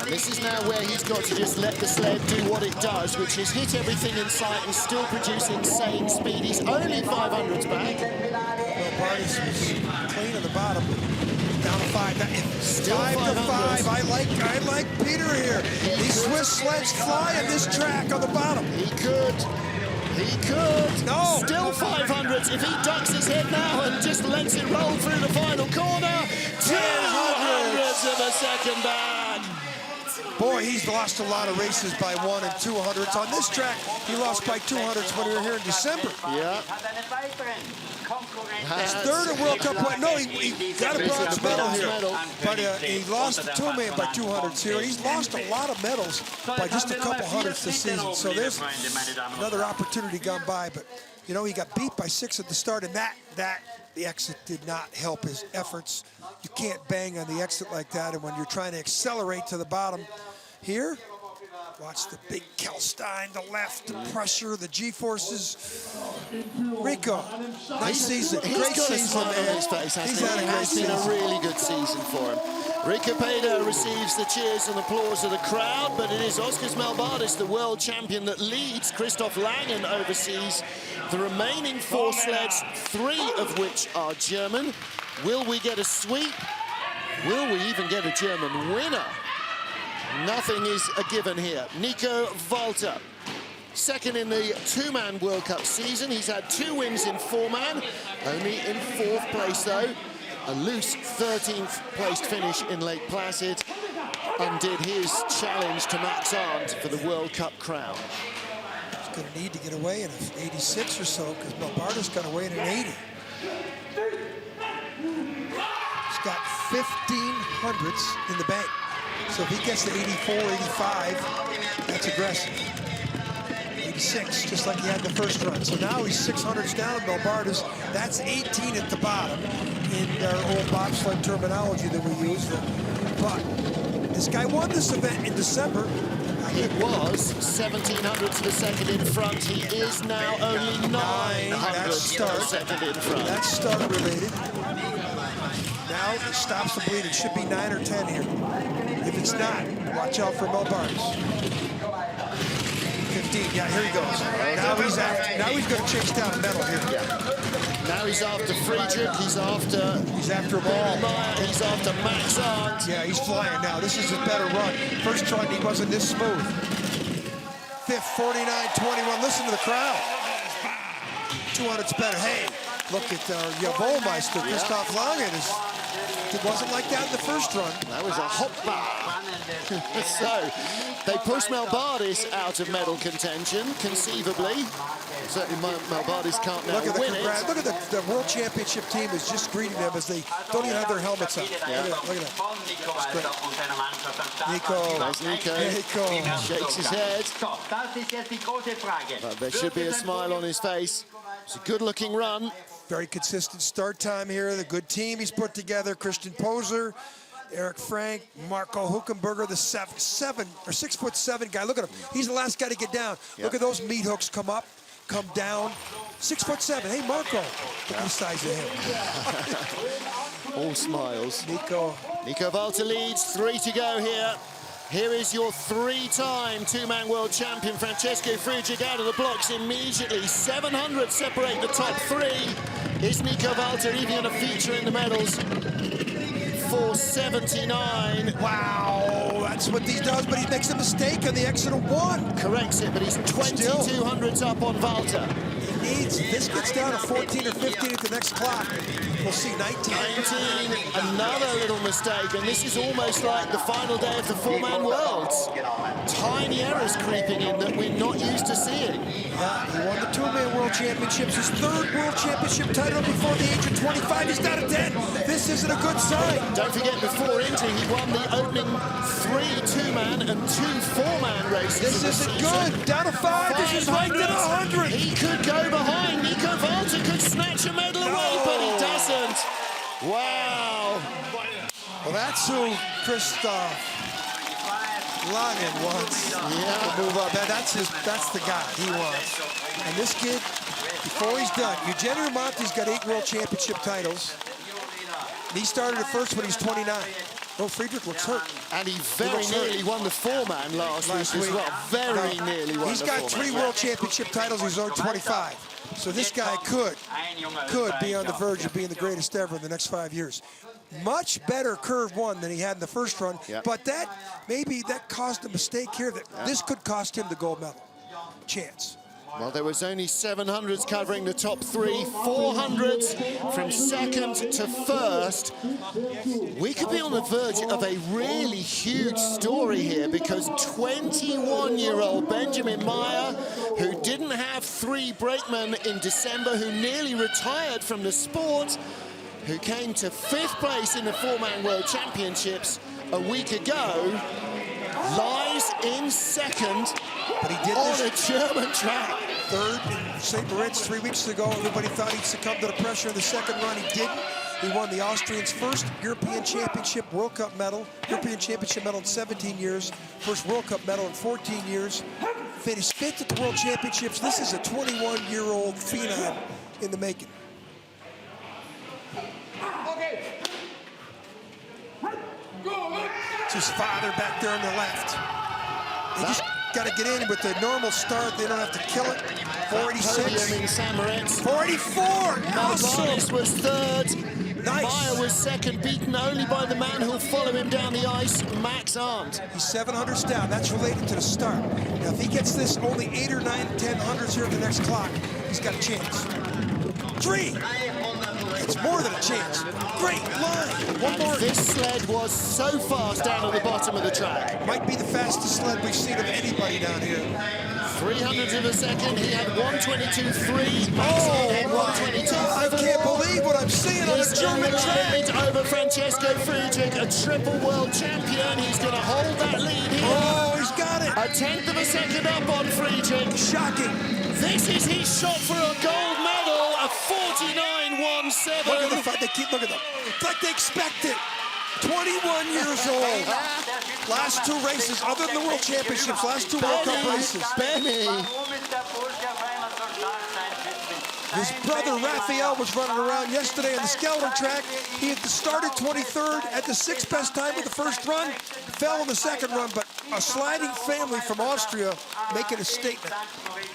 This is now where he's got to just let the sled do what it does, which is hit everything in sight and still produce insane speed. He's only 500s back. Well, Bartis was clean on the bottom. Down to 5. Still 5 to 5. 500s. I like Peter here. These Swiss sleds fly on this track on the bottom. He could. He could. No. Still 500s. If he ducks his head now and just lets it roll through the final corner, 200s of a second back. Boy, he's lost a lot of races by 1 and 200s. On this track, he lost by 200s when we were here in December. Yeah. His third at World Cup point. No, he got a bronze medal here. But he lost the two-man by 200s here. He's lost a lot of medals by just a couple hundredths this season. So there's another opportunity gone by. But, you know, he got beat by 6 at the start, and the exit did not help his efforts. You can't bang on the exit like that, and when you're trying to accelerate to the bottom here, watch the big Kelstein, the left, the pressure, the G-forces. Rico, nice season, great season, man. His face, He's had a great season. It's been a really good season for him. Rico Peda receives the cheers and applause of the crowd, but it is Oskars Malbardis, the world champion, that leads Christoph Langen overseas. The remaining 4 sleds, 3 of which are German. Will we get a sweep? Will we even get a German winner? Nothing is a given here. Nico Walter, second in the 2-man World Cup season. He's had 2 wins in 4-man, only in 4th place though. A loose 13th placed finish in Lake Placid undid his challenge to Max Arndt for the World Cup crown. He's going to need to get away in an 86 or so because Malbardis got away in an 80. He's got 1,500ths in the bank. So if he gets to 84, 85, that's aggressive. 86, just like he had the first run. So now he's 600s down in Malbardis. That's 18 at the bottom in our old bobsled terminology that we use. But this guy won this event in December. It was 1,700ths of a second in front. He is now only 900ths of a second in front. That's start related. Now it stops the bleed. It should be 9 or 10 here. If it's not, watch out for Malbardis. 15, yeah, here he goes. Now he's going to chase down medal here. Yeah. Now he's after Friedrich, he's after Ball. He's after Max Arndt. Yeah, he's flying now. This is a better run. First run, he wasn't this smooth. 5th, 49-21. Listen to the crowd. 200's better. Hey, look at Jawohlmeister, Christoph Langen. It wasn't like that in the first run. That was a hop bar. So they push Malbardis out of medal contention, conceivably. Certainly Malbardis can't now win it. Look at the World Championship team is just greeting them as they don't even have their helmets on. Yeah. Look at that. Nico. Nice Nico. Shakes his head. But there should be a smile on his face. It's a good-looking run. Very consistent start time here. The good team he's put together. Christian Poser, Eric Frank, Marco Huckenberger, the 6'7" guy. Look at him. He's the last guy to get down. Yep. Look at those meat hooks come up, come down. 6'7". Hey, Marco. Look at the size of him. All smiles. Nico Walter leads. 3 to go here. Here is your 3-time 2-man world champion, Francesco Friedrich, out of the blocks immediately. 700 separate the top 3. Is Nico Walter even going to feature in the medals? 479. Wow, that's what he does, but he makes a mistake on the exit of 1. Corrects it, but he's 2,200s up on Walter. This gets down to 14 or 15 at the next clock. We'll see 19. 19, another little mistake, and this is almost like the final day of the 4-man worlds. Tiny errors creeping in that we're not used to seeing. Yeah, he won the 2-man world championships, his 3rd world championship title before the age of 25. He's down to 10. This isn't a good sign. Don't forget, before injury, he won the opening 3 2-man and 2 4-man races. This isn't good. Down to 5. This is ranked at 100. He could go behind. Nico Walter could snatch a medal away, but he doesn't. Wow. Well, that's who Christoph Langen wants to move up. That's the guy he wants. And this kid, before he's done, Eugenio Monti's got 8 world championship titles. He started at first when he's 29. Oh, Friedrich looks hurt. And he very nearly won the 4-man last week as well. Very nearly won. He's got 3 world championship titles. He's only 25. So this guy could be on the verge of being the greatest ever in the next 5 years. Much better curve 1 than he had in the first run. But maybe that caused a mistake here. This could cost him the gold medal. Chance. Well, there was only 700s covering the top three, 400s from second to first. We could be on the verge of a really huge story here because 21-year-old Benjamin Meyer, who didn't have 3 brakemen in December, who nearly retired from the sport, who came to 5th place in the 4-man World Championships a week ago, lies in second but he did on a German track. Third in St. Moritz 3 weeks ago. Everybody thought he'd succumb to the pressure in the second run. He didn't. He won the Austrians' first European Championship World Cup medal, European Championship medal in 17 years, first World Cup medal in 14 years. Finished 5th at the World Championships. This is a 21-year-old phenom in the making. It's his father back there on the left. They just got to get in with the normal start. They don't have to kill it. 486. Podium in St. Moritz. 44. Awesome. Was third. Nice. Meyer was second, beaten only by the man who'll follow him down the ice, Max Arndt. He's 700s down. That's related to the start. Now, if he gets this only 8 or 9, 10 hundreds here at the next clock, he's got a chance. 3. It's more than a chance. Great line. One more. This sled was so fast down at the bottom of the track. Might be the fastest sled we've seen of anybody down here. 300ths of a second. He had 122.3. Max Arndt had 122. I can't believe what I'm seeing on the German track. Over Francesco Friedrich, a triple world champion. He's going to hold that lead here. Oh, he's got it. A 1/10 of a second up on Friedrich. Shocking. This is his shot for a gold medal, a 49.17. Look at the fact they keep looking at them. It's like they expect it. 21 years old. Last 2 races, other than the World Championships, last 2 World Cup races. Benny. His brother Raphael was running around yesterday on the skeleton track. He had started 23rd at the 6th best time of the first run, fell in the second run, but a sliding family from Austria making a statement.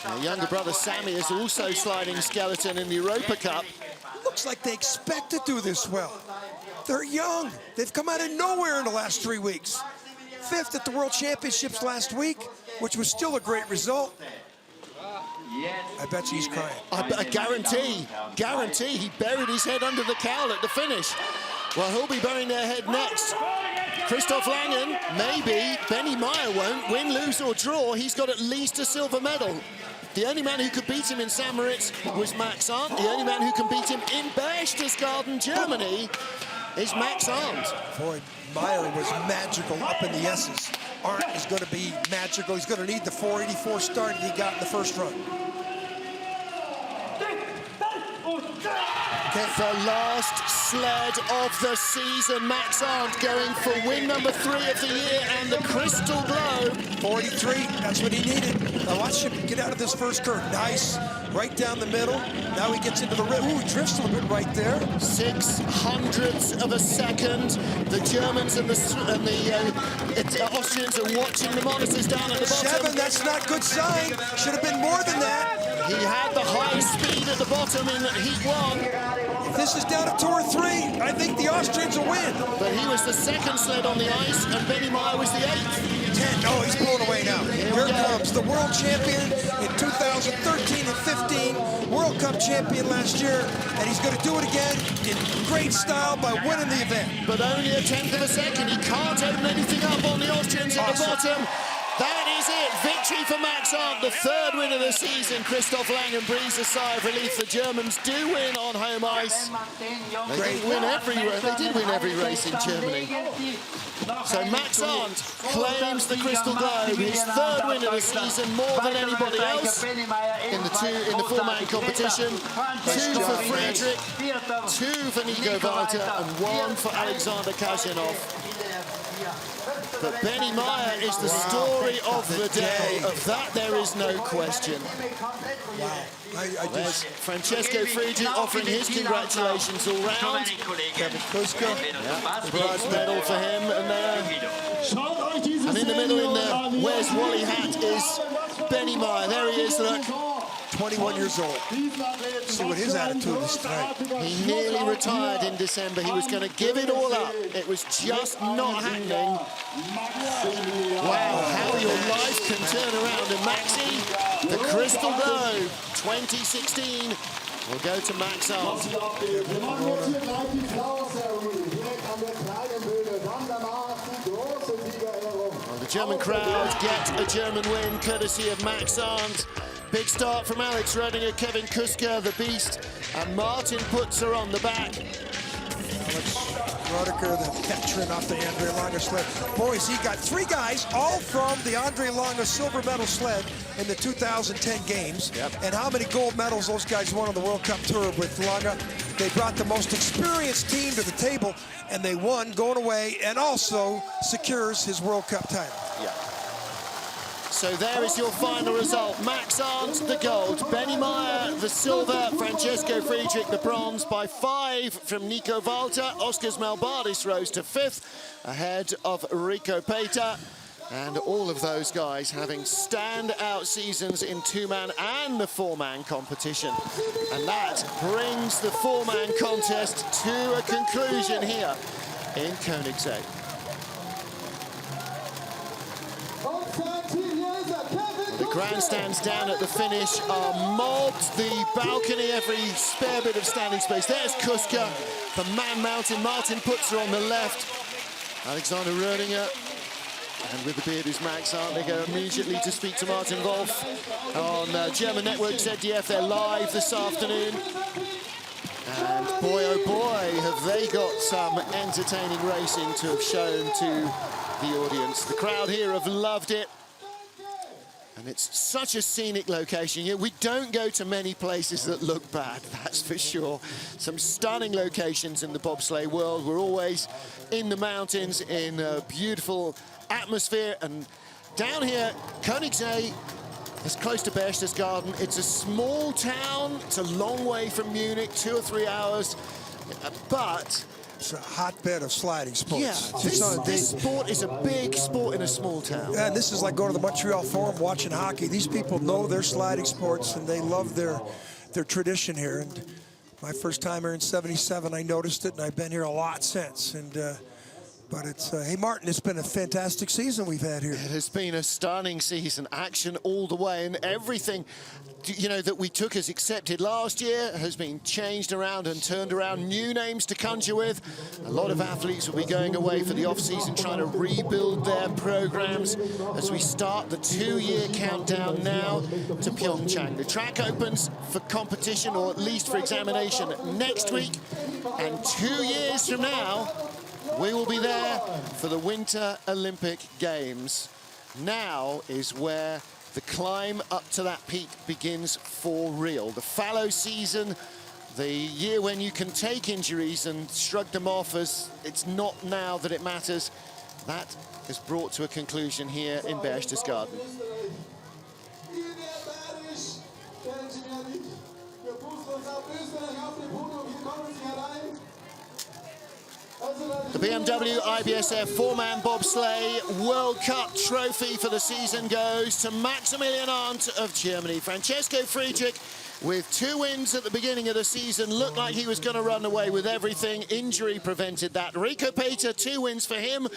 Our younger brother Sammy is also sliding skeleton in the Europa Cup. Looks like they expect to do this well. They're young. They've come out of nowhere in the last 3 weeks. 5th at the World Championships last week, which was still a great result. I bet you he's crying. I guarantee he buried his head under the cowl at the finish. Well, he'll be burying their head next. Christoph Langen, maybe. Benny Meyer won't. Win, lose or draw, he's got at least a silver medal. The only man who could beat him in St. Moritz was Max Arndt. The only man who can beat him in Berchtesgaden, Germany, is Max Arndt. Boy, Meyer was magical up in the S's. Arndt is going to be magical. He's going to need the 484 start that he got in the first run. Okay. The last sled of the season. Max Arndt going for win number 3 of the year and the crystal globe. 43, that's what he needed. Now watch him get out of this first curve. Nice, right down the middle. Now he gets into the rim. Ooh, he drifts a little bit right there. 600ths of a second. The Germans and the Austrians are watching the monitors down at the bottom. 7, that's not good sign. Should have been more than that. He had the high speed at the bottom in Heat 1. If this is down to 2 or 3, I think the Austrians will win. But he was the second sled on the ice, and Benny Meyer was the 8th. 10, oh, he's blown away now. Here comes the world champion in 2013 and 15, World Cup champion last year, and he's going to do it again in great style by winning the event. But only a 1/10 of a second. He can't open anything up on the Austrians at the bottom. That is it. Victory for Max Arndt, the 3rd win of the season. Christoph Langen breathes a sigh of relief. The Germans do win on home ice. They did win every race in Germany. So Max Arndt claims the crystal globe, his 3rd win of the season, more than anybody else in the 4-man competition. 2 for Friedrich, 2 for Nico Walter, and 1 for Alexander Kazyanov. But Benny Meyer is the story of the day. Of that, there is no question. Wow. There's Francesco Friedrich offering his congratulations all round. Kevin Kuska. The bronze medal for him. And in the middle, in the Where's Wally hat, is Benny Meyer. There he is, look. 21 years old. See what his attitude is tonight. He nearly retired in December. He was going to give it all up. It was just not happening. Wow, how your life can turn around. And Maxi, the Crystal Globe 2016 will go to Max Arndt. Well, the German crowd get a German win courtesy of Max Arndt. Big start from Alex Rodinger, Kevin Kuska, the Beast, and Martin Putzer on the back. Alex Rodinger, the veteran off the Andre Lange sled. Boys, he got 3 guys, all from the Andre Lange silver medal sled in the 2010 games. Yep. And how many gold medals those guys won on the World Cup Tour with Lange. They brought the most experienced team to the table, and they won going away, and also secures his World Cup title. Yeah. So there is your final result. Max Arndt, the gold. Benny Meyer, the silver. Francesco Friedrich, the bronze, by 5 from Nico Walter. Oskars Malbardis rose to 5th, ahead of Rico Peter. And all of those guys having standout seasons in 2-man and the 4-man competition. And that brings the 4-man contest to a conclusion here in Königssee. The grandstands down at the finish are mobbed. The balcony, every spare bit of standing space. There's Kuska, the Man Mountain. Martin Putzer on the left. Alexander Rodinger. And with the beard is Max Arndt. They go immediately to speak to Martin Wolf on German network ZDF. They're live this afternoon. And boy, oh boy, have they got some entertaining racing to have shown to the audience. The crowd here have loved it. And it's such a scenic location. You know, we don't go to many places that look bad, that's for sure. Some stunning locations in the bobsleigh world. We're always in the mountains in a beautiful atmosphere. And down here, Königssee, it's close to Berchtesgaden. It's a small town. It's a long way from Munich, 2 or 3 hours. But it's a hotbed of sliding sports. Yeah, this sport is a big sport in a small town. And this is like going to the Montreal Forum watching hockey. These people know their sliding sports and they love their tradition here. And my first time here in '77, I noticed it, and I've been here a lot since. And but it's, hey, Martin, it's been a fantastic season we've had here. It has been a stunning season, action all the way, and everything, you know, that we took as accepted last year has been changed around and turned around. New names to conjure with. A lot of athletes will be going away for the off-season, trying to rebuild their programs as we start the 2-year countdown now to Pyeongchang. The track opens for competition, or at least for examination, next week, and 2 years from now, we will be there for the Winter Olympic Games. Now is where the climb up to that peak begins for real. The fallow season, the year when you can take injuries and shrug them off as it's not now that it matters, that is brought to a conclusion here in Berchtesgaden. The BMW IBSF 4-man bobsleigh World Cup trophy for the season goes to Maximilian Arndt of Germany. Francesco Friedrich, with 2 wins at the beginning of the season, looked like he was going to run away with everything. Injury prevented that. Rico Peter, 2 wins for him.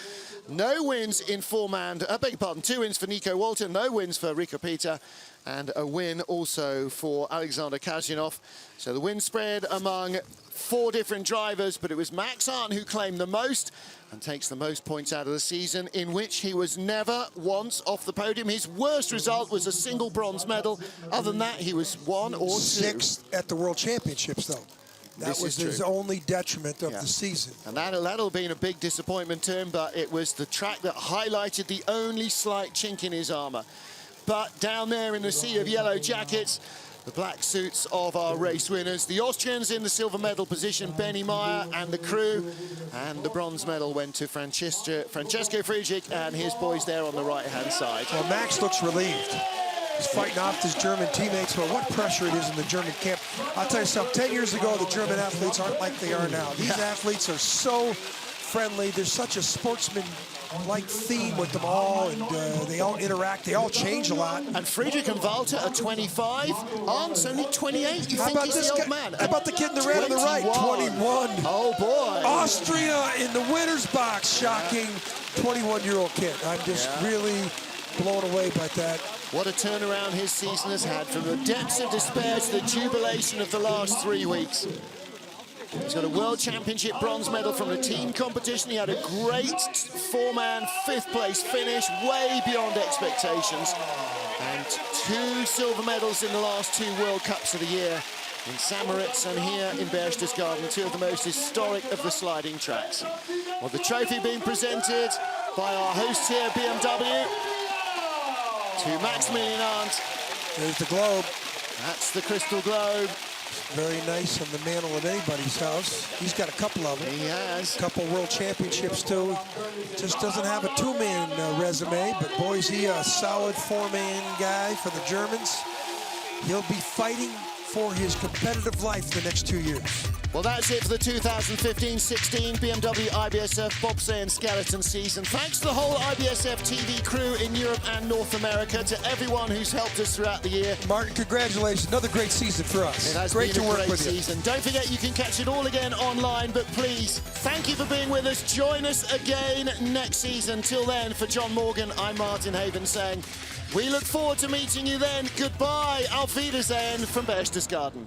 No wins in 4-man, I beg your pardon, 2 wins for Nico Walter, no wins for Rico Peter, and a win also for Alexander Kazyanov. So the win spread among 4 different drivers, but it was Max Arndt who claimed the most and takes the most points out of the season, in which he was never once off the podium. His worst result was a single bronze medal. Other than that, he was 1 or 2. 6th at the World Championships, though. That was his only detriment of the season. And that'll have been a big disappointment to him, but it was the track that highlighted the only slight chink in his armor. But down there in the sea of yellow jackets, the black suits of our race winners, the Austrians in the silver medal position, Benny Meyer and the crew, and the bronze medal went to Francesco Friedrich and his boys there on the right-hand side. Well, Max looks relieved. He's fighting off his German teammates, but what pressure it is in the German camp. I'll tell you something, 10 years ago, the German athletes aren't like they are now. These athletes are so friendly. There's such a sportsman-like theme with them all, and they all interact. They all change a lot. And Friedrich and Walter are 25. Arndt's only 28. You think he's the old man? How about the kid in the red on the right? 21. Oh, boy. Austria in the winner's box. Shocking 21-year-old kid. I'm just really blown away by that. What a turnaround his season has had, from the depths of despair to the jubilation of the last 3 weeks. He's got a World Championship bronze medal from the team competition. He had a great four-man fifth-place finish, way beyond expectations. And 2 silver medals in the last 2 World Cups of the year, in St. Moritz and here in Berchtesgaden, 2 of the most historic of the sliding tracks. Well, the trophy being presented by our hosts here, BMW, to Maximilian Arndt. There's the globe. That's the crystal globe. Very nice on the mantle of anybody's house. He's got a couple of them. He has. A couple world championships, too. Just doesn't have a 2-man resume, but boy, is he a solid 4-man guy for the Germans. He'll be fighting for his competitive life the next 2 years. Well, that's it for the 2015-16 BMW IBSF bobsleigh and skeleton season. Thanks to the whole IBSF TV crew in Europe and North America, to everyone who's helped us throughout the year. Martin, congratulations. Another great season for us. It has great been to a work great with season. you. Don't forget, you can catch it all again online, but please, thank you for being with us. Join us again next season. Till then, for John Morgan, I'm Martin Haven saying, we look forward to meeting you then. Goodbye. Auf Wiedersehen from Berchtesgaden.